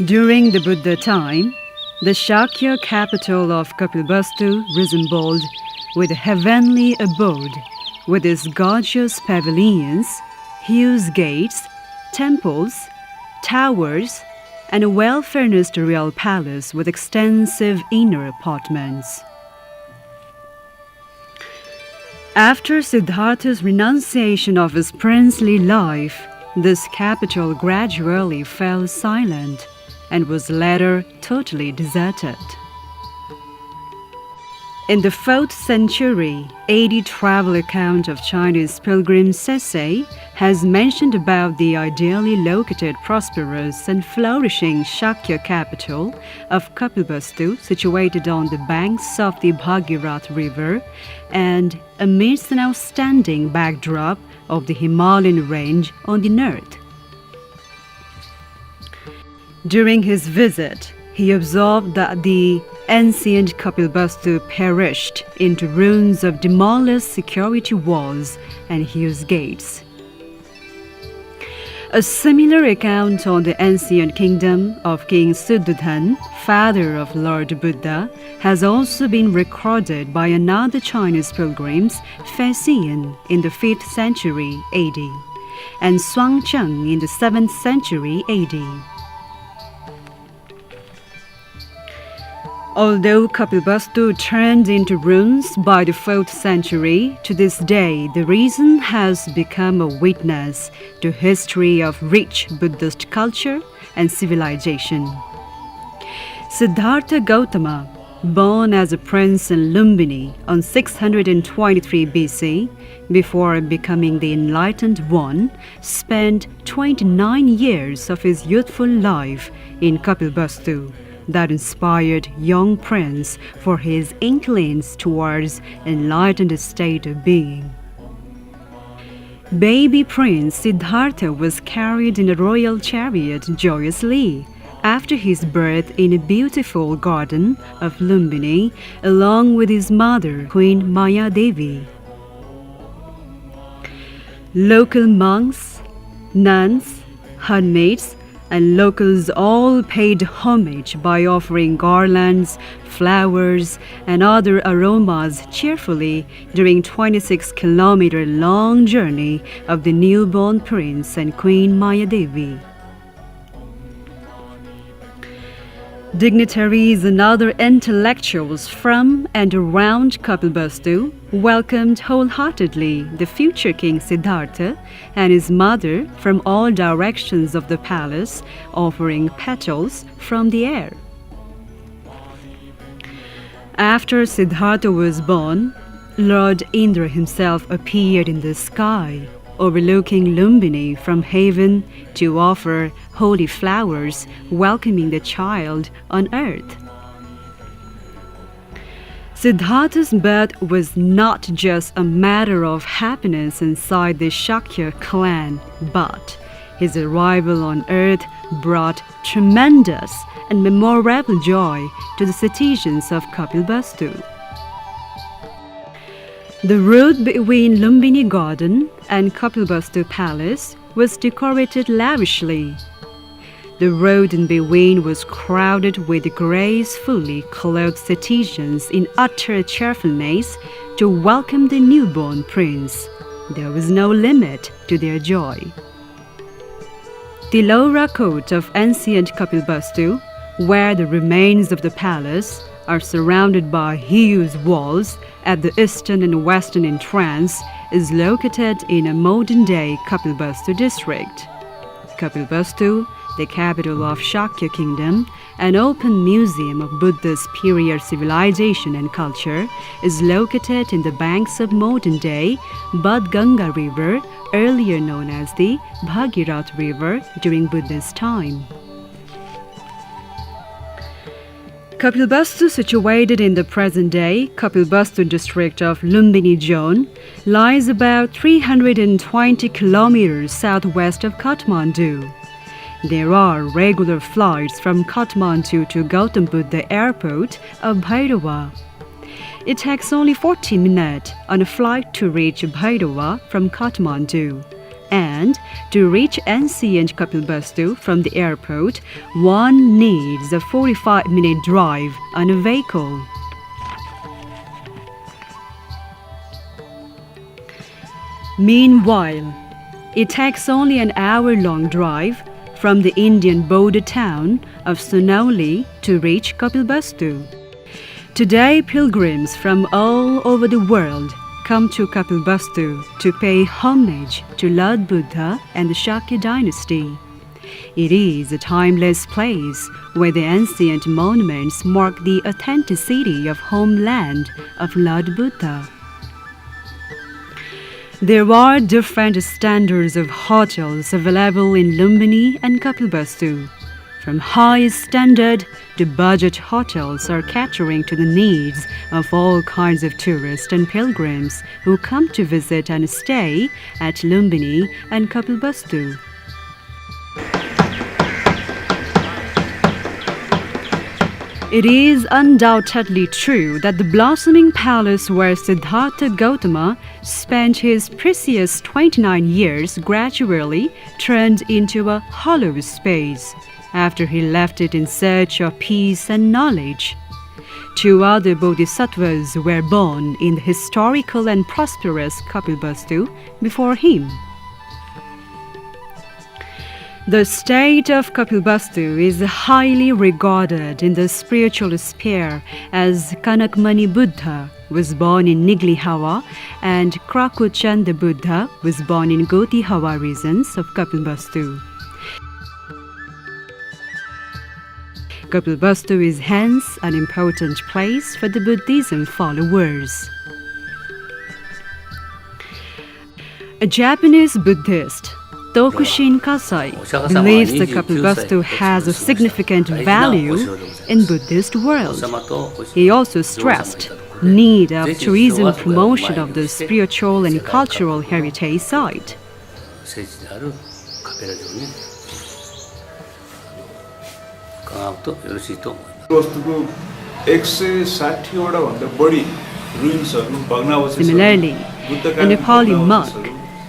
During the Buddha time, the Sakya capital of Kapilavastu resembled with a heavenly abode, with its gorgeous pavilions, huge gates, temples, towers, and a well-furnished royal palace with extensive inner apartments. After Siddhartha's renunciation of his princely life, this capital gradually fell silent and was later totally deserted. In the 4th century AD travel account of Chinese pilgrim Sesay has mentioned about the ideally located, prosperous and flourishing Sakya capital of Kapilavastu, situated on the banks of the Bhagirath River and amidst an outstanding backdrop of the Himalayan range on the north. During his visit, he observed that the ancient Kapilavastu perished into ruins of demolished security walls and huge gates. A similar account on the ancient kingdom of King Suddhodhan, father of Lord Buddha, has also been recorded by another Chinese pilgrim, Faxian, in the 5th century AD, and Xuanzheng in the 7th century AD. Although Kapilavastu turned into ruins by the 4th century, to this day the region has become a witness to history of rich Buddhist culture and civilization. Siddhartha Gautama, born as a prince in Lumbini on 623 BC, before becoming the enlightened one, spent 29 years of his youthful life in Kapilavastu. That inspired young prince for his inklings towards enlightened state of being. Baby Prince Siddhartha was carried in a royal chariot joyously after his birth in a beautiful garden of Lumbini, along with his mother, Queen Maya Devi. Local monks, nuns, hermits, and locals all paid homage by offering garlands, flowers, and other aromas cheerfully during 26-kilometer-long journey of the newborn prince and Queen Maya Devi. Dignitaries and other intellectuals from and around Kapilavastu welcomed wholeheartedly the future King Siddhartha and his mother from all directions of the palace, offering petals from the air. After Siddhartha was born, Lord Indra himself appeared in the sky, overlooking Lumbini from heaven to offer holy flowers, welcoming the child on earth. Siddhartha's birth was not just a matter of happiness inside the Sakya clan, but his arrival on earth brought tremendous and memorable joy to the citizens of Kapilavastu. The road between Lumbini Garden and Kapilavastu Palace was decorated lavishly. The road in between was crowded with gracefully clothed citizens in utter cheerfulness to welcome the newborn prince. There was no limit to their joy. The lower court of ancient Kapilavastu, where the remains of the palace are surrounded by huge walls at the eastern and western entrance, is located in a modern-day Kapilavastu district. Kapilavastu, the capital of Sakya Kingdom, an open museum of Buddha's period civilization and culture, is located in the banks of modern-day Budganga River, earlier known as the Bhagirath River during Buddha's time. Kapilavastu, situated in the present-day Kapilavastu district of Lumbini Zone, lies about 320 kilometers southwest of Kathmandu. There are regular flights from Kathmandu to Gautam Buddha Airport of Bhairava. It takes only 40 minutes on a flight to reach Bhairava from Kathmandu, And to reach ancient Kapilavastu from the airport, one needs a 45-minute drive on a vehicle. Meanwhile, it takes only an hour-long drive from the Indian border town of Sonauli to reach Kapilavastu. Today, pilgrims from all over the world come to Kapilavastu to pay homage to Lord Buddha and the Sakya dynasty. It is a timeless place where the ancient monuments mark the authenticity of homeland of Lord Buddha. There are different standards of hotels available in Lumbini and Kapilavastu. From high standard to budget hotels are catering to the needs of all kinds of tourists and pilgrims who come to visit and stay at Lumbini and Kapilavastu. It is undoubtedly true that the blossoming palace where Siddhartha Gautama spent his precious 29 years gradually turned into a hollow space after he left it in search of peace and knowledge. Two other bodhisattvas were born in the historical and prosperous Kapilavastu before him. The state of Kapilavastu is highly regarded in the spiritual sphere, as Sakya Muni Buddha was born in Niglihawa and Krakuchanda Buddha was born in Gotihawa regions of Kapilavastu. Kapilavastu is hence an important place for the Buddhism followers. A Japanese Buddhist, Tokushin Kasai, believes the Kapilavastu has a significant value in Buddhist world. He also stressed need of tourism promotion of the spiritual and cultural heritage site. Similarly, a Nepali monk,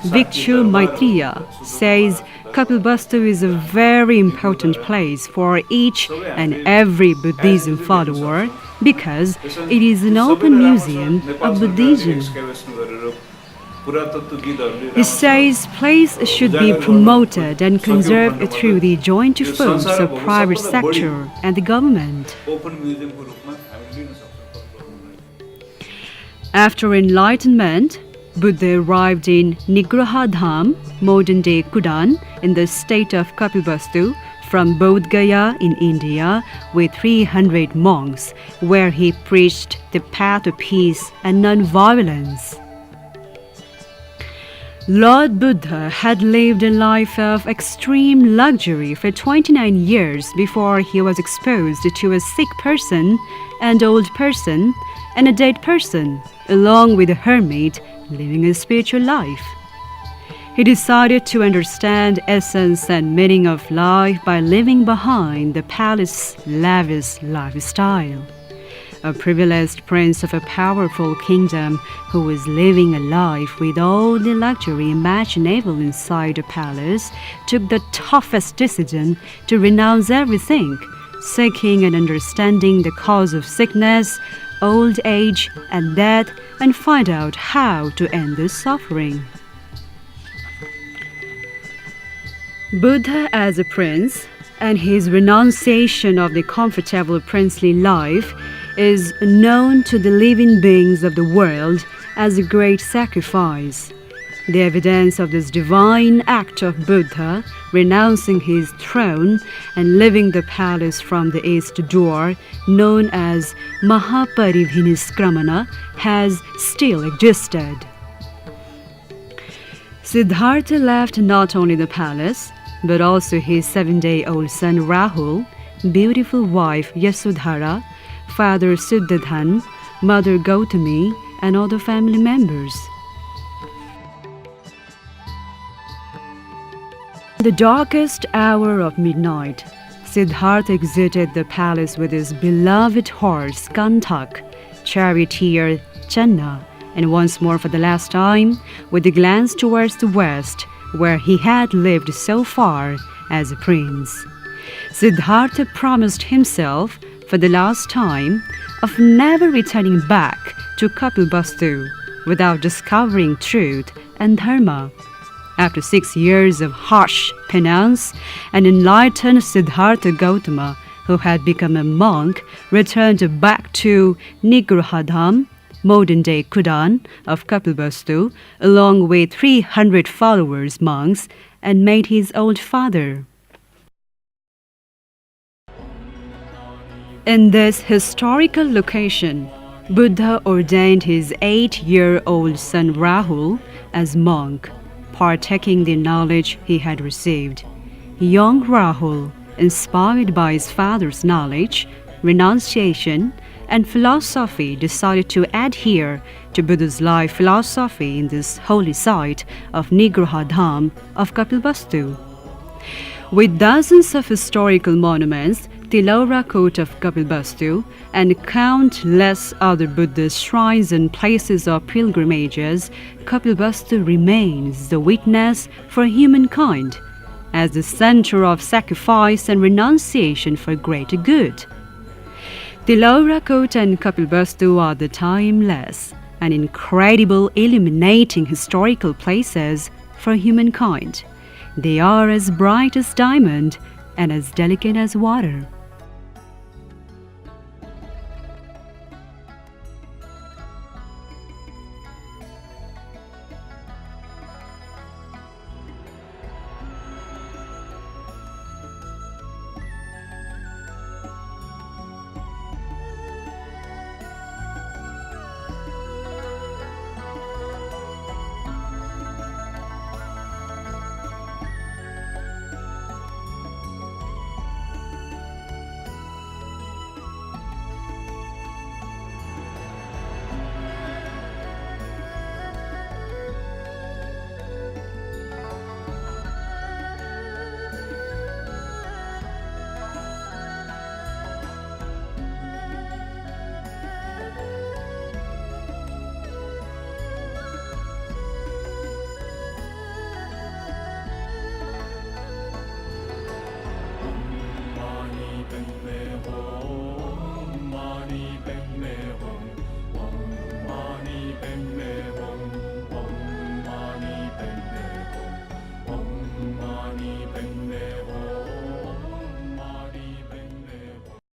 Bhikshu Maitreya, says Kapilavastu is a very important place for each and every Buddhism follower because it is an open museum of Buddhism. He says place should be promoted and conserved through the joint efforts of private sector and the government. After enlightenment, Buddha arrived in Nigraha Dham, modern-day Kudan, in the state of Kapilavastu from Bodh Gaya in India with 300 monks, where he preached the path of peace and non-violence. Lord Buddha had lived a life of extreme luxury for 29 years before he was exposed to a sick person, an old person, and a dead person, along with a hermit living a spiritual life. He decided to understand essence and meaning of life by living behind the palace lavish lifestyle. A privileged prince of a powerful kingdom who was living a life with all the luxury imaginable inside a palace took the toughest decision to renounce everything, seeking and understanding the cause of sickness, old age, and death, and find out how to end this suffering. Buddha as a prince and his renunciation of the comfortable princely life is known to the living beings of the world as a great sacrifice. The evidence of this divine act of Buddha renouncing his throne and leaving the palace from the east door, known as Mahapariniskramana, has still existed. Siddhartha left not only the palace, but also his 7-day-old son Rahul, beautiful wife Yasodhara, father Siddhadhan, mother Gautami, and other family members. The darkest hour of midnight, Siddhartha exited the palace with his beloved horse Kanthak, charioteer Channa, and once more for the last time, with a glance towards the west, where he had lived so far as a prince. Siddhartha promised himself, for the last time, of never returning back to Kapilavastu without discovering truth and dharma. After 6 years of harsh penance, an enlightened Siddhartha Gautama, who had become a monk, returned back to Nigrahadham, modern-day Kudan of Kapilavastu, along with 300 followers monks, and made his old father. In this historical location, Buddha ordained his 8-year-old son Rahul as monk, partaking the knowledge he had received. Young Rahul, inspired by his father's knowledge, renunciation, and philosophy, decided to adhere to Buddha's life philosophy in this holy site of Nigrahadham of Kapilavastu. With dozens of historical monuments, Tilora Court of Kapilavastu, and countless other Buddhist shrines and places of pilgrimages, Kapilavastu remains the witness for humankind, as the center of sacrifice and renunciation for greater good. Tilora Court and Kapilavastu are the timeless and incredible illuminating historical places for humankind. They are as bright as diamond and as delicate as water.